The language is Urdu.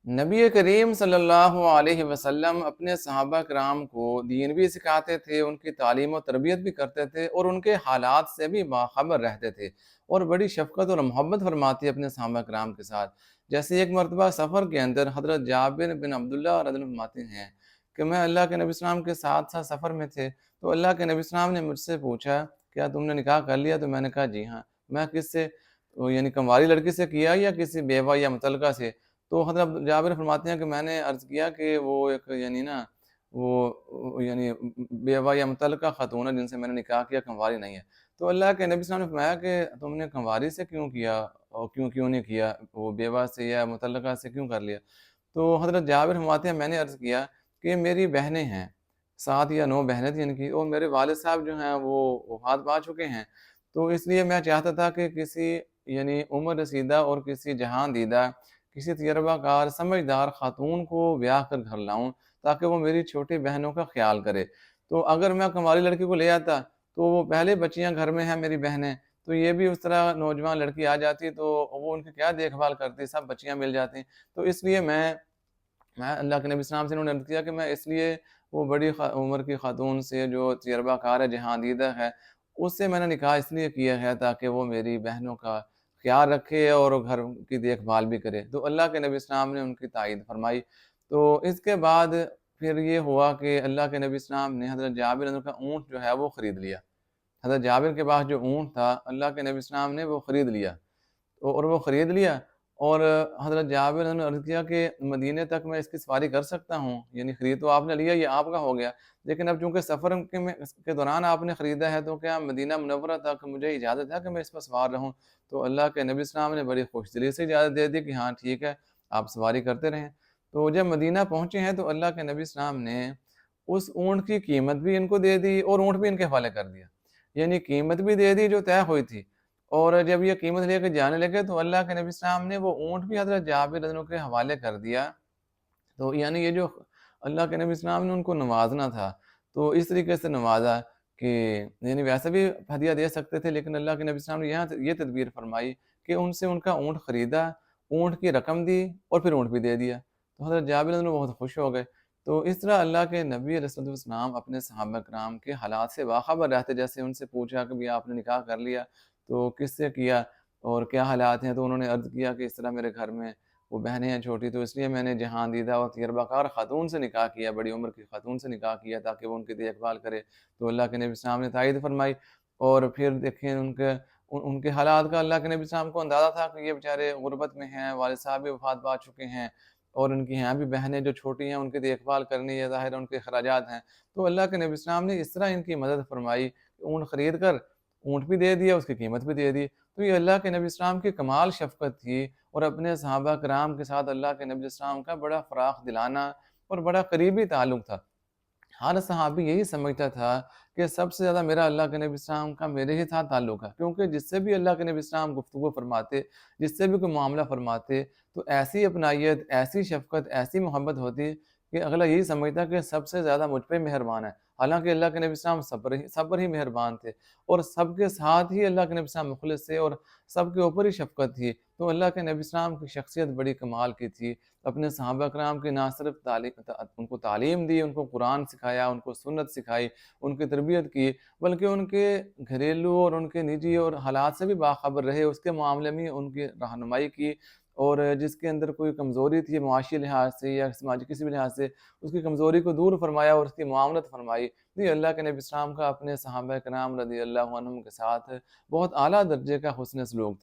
نبی کریم صلی اللہ علیہ وسلم اپنے صحابہ کرام کو دین بھی سکھاتے تھے، ان کی تعلیم و تربیت بھی کرتے تھے اور ان کے حالات سے بھی باخبر رہتے تھے، اور بڑی شفقت اور محبت فرماتے اپنے صحابہ کرام کے ساتھ۔ جیسے ایک مرتبہ سفر کے اندر حضرت جابر بن عبداللہ رضی اللہ عنہ فرماتے ہیں کہ میں اللہ کے نبی السلام کے ساتھ ساتھ سفر میں تھے، تو اللہ کے نبی السلام نے مجھ سے پوچھا کیا تم نے نکاح کر لیا؟ تو میں نے کہا جی ہاں۔ میں کس سے؟ یعنی کنواری لڑکی سے کیا یا کسی بیوہ یا مطلقہ سے؟ تو حضرت جابر فرماتے ہیں کہ میں نے عرض کیا کہ وہ ایک یعنی بیوہ یا مطلقہ خاتون ہے جن سے میں نے نکاح کیا، کنواری نہیں ہے۔ تو اللہ کے نبی صلی اللہ علیہ وسلم نے فرمایا کہ تم نے کنواری سے کیوں کیا، اور کیوں نہیں کیا، وہ بیوہ سے یا مطلقہ سے کیوں کر لیا؟ تو حضرت جابر فرماتے ہیں میں نے عرض کیا کہ میری بہنیں ہیں، 7 یا 9 بہنیں تھیں ان کی، اور میرے والد صاحب جو ہیں وہ وفات پا چکے ہیں، تو اس لیے میں چاہتا تھا کہ کسی عمر رسیدہ اور کسی جہان دیدہ، کسی تجربہ کار سمجھدار خاتون کو بیاہ کر گھر لاؤں تاکہ وہ میری چھوٹی بہنوں کا خیال کرے۔ تو اگر میں کنواری لڑکی کو لے آتا تو وہ پہلے بچیاں گھر میں ہیں میری بہنیں، تو یہ بھی اس طرح نوجوان لڑکی آ جاتی تو وہ ان کی کیا دیکھ بھال کرتی، سب بچیاں مل جاتی۔ تو اس لیے میں اللہ کے نبی السلام سے انہوں نے عرض کیا کہ میں اس لیے وہ بڑی عمر کی خاتون سے جو تجربہ کار ہے، جہاں دیدہ ہے، اس سے میں نے نکاح اس لیے کیا ہے تاکہ وہ میری بہنوں کا خیال رکھے اور گھر کی دیکھ بھال بھی کرے۔ تو اللہ کے نبی السلام نے ان کی تائید فرمائی۔ تو اس کے بعد پھر یہ ہوا کہ اللہ کے نبی السلام نے حضرت جابر رضی اللہ عنہ کا اونٹ جو ہے وہ خرید لیا۔ حضرت جابر کے پاس جو اونٹ تھا، اللہ کے نبی السلام نے وہ خرید لیا، اور وہ خرید لیا، اور حضرت جابر نے عرض کیا کہ مدینے تک میں اس کی سواری کر سکتا ہوں؟ یعنی خرید تو آپ نے لیا، یہ آپ کا ہو گیا، لیکن اب چونکہ سفر کے دوران آپ نے خریدا ہے تو کیا مدینہ منورہ تک مجھے اجازت ہے کہ میں اس پر سوار رہوں؟ تو اللہ کے نبی السلام نے بڑی خوش دلی سے اجازت دے دی کہ ہاں ٹھیک ہے، آپ سواری کرتے رہیں۔ تو جب مدینہ پہنچے ہیں تو اللہ کے نبی السلام نے اس اونٹ کی قیمت بھی ان کو دے دی اور اونٹ بھی ان کے حوالے کر دیا، یعنی قیمت بھی دے دی جو طے ہوئی تھی۔ اور جب یہ قیمت لے کے جانے لگے تو اللہ کے نبی السلام نے وہ اونٹ بھی حضرت جابر رضی اللہ عنہ کے حوالے کر دیا۔ تو یعنی یہ جو اللہ کے نبی السلام نے ان کو نوازنا تھا، تو اس طریقے سے نوازا کہ یعنی ویسے بھی ہدیہ دے سکتے تھے، لیکن اللہ کے نبی السلام نے یہاں یہ تدبیر فرمائی کہ ان سے ان کا اونٹ خریدا، اونٹ کی رقم دی اور پھر اونٹ بھی دے دیا۔ تو حضرت جابر رضی اللہ عنہ بہت خوش ہو گئے۔ تو اس طرح اللہ کے نبی علیہ الصلوۃ والسلام اپنے صحابہ کرام کے حالات سے باخبر رہتے، جیسے ان سے پوچھا کہ آپ نے نکاح کر لیا تو کس سے کیا اور کیا حالات ہیں؟ تو انہوں نے عرض کیا کہ اس طرح میرے گھر میں وہ بہنیں ہیں چھوٹی، تو اس لیے میں نے جہان دیدہ اور تجربہ کار خاتون سے نکاح کیا، بڑی عمر کی خاتون سے نکاح کیا تاکہ وہ ان کی دیکھ بھال کرے۔ تو اللہ کے نبی السلام نے تائید فرمائی، اور پھر دیکھیں ان کے حالات کا اللہ کے نبی السلام کو اندازہ تھا کہ یہ بیچارے غربت میں ہیں، والد صاحب بھی وفات پا چکے ہیں، اور ان کی ہیں بھی بہنیں جو چھوٹی ہیں، ان کی دیکھ بھال کرنی ہے، ظاہر ان کے اخراجات ہیں۔ تو اللہ کے نبی السلام نے اس طرح ان کی مدد فرمائی کہ اونٹ خرید کر اونٹ بھی دے دیا، اس کی قیمت بھی دے دی۔ تو یہ اللہ کے نبی السلام کی کمال شفقت تھی، اور اپنے صحابہ کرام کے ساتھ اللہ کے نبی السلام کا بڑا فراخ دلانہ اور بڑا قریبی تعلق تھا۔ ہر صحابی یہی سمجھتا تھا کہ سب سے زیادہ میرا اللہ کے نبی السلام کا میرے ہی ساتھ تعلق ہے، کیونکہ جس سے بھی اللہ کے نبی السلام گفتگو فرماتے، جس سے بھی کوئی معاملہ فرماتے، تو ایسی اپنائیت، ایسی شفقت، ایسی محبت ہوتی کہ اگلا یہی سمجھتا کہ سب سے زیادہ مجھ پہ مہربان ہے۔ حالانکہ اللہ کے نبی السلام سب پر ہی مہربان تھے، اور سب کے ساتھ ہی اللہ کے نبی السلام مخلص تھے، اور سب کے اوپر ہی شفقت تھی۔ تو اللہ کے نبی السلام کی شخصیت بڑی کمال کی تھی۔ اپنے صحابہ کرام کی نہ صرف ان کو تعلیم دی، ان کو قرآن سکھایا، ان کو سنت سکھائی، ان کی تربیت کی، بلکہ ان کے گھریلو اور ان کے نجی اور حالات سے بھی باخبر رہے، اس کے معاملے میں ان کی رہنمائی کی، اور جس کے اندر کوئی کمزوری تھی معاشی لحاظ سے یا سماجی کسی بھی لحاظ سے، اس کی کمزوری کو دور فرمایا اور اس کی معاونت فرمائی۔ یہ اللہ کے نبی السلام کا اپنے صحابہ کرام رضی اللہ عنہم کے ساتھ بہت اعلیٰ درجے کا حسن سلوک تھا۔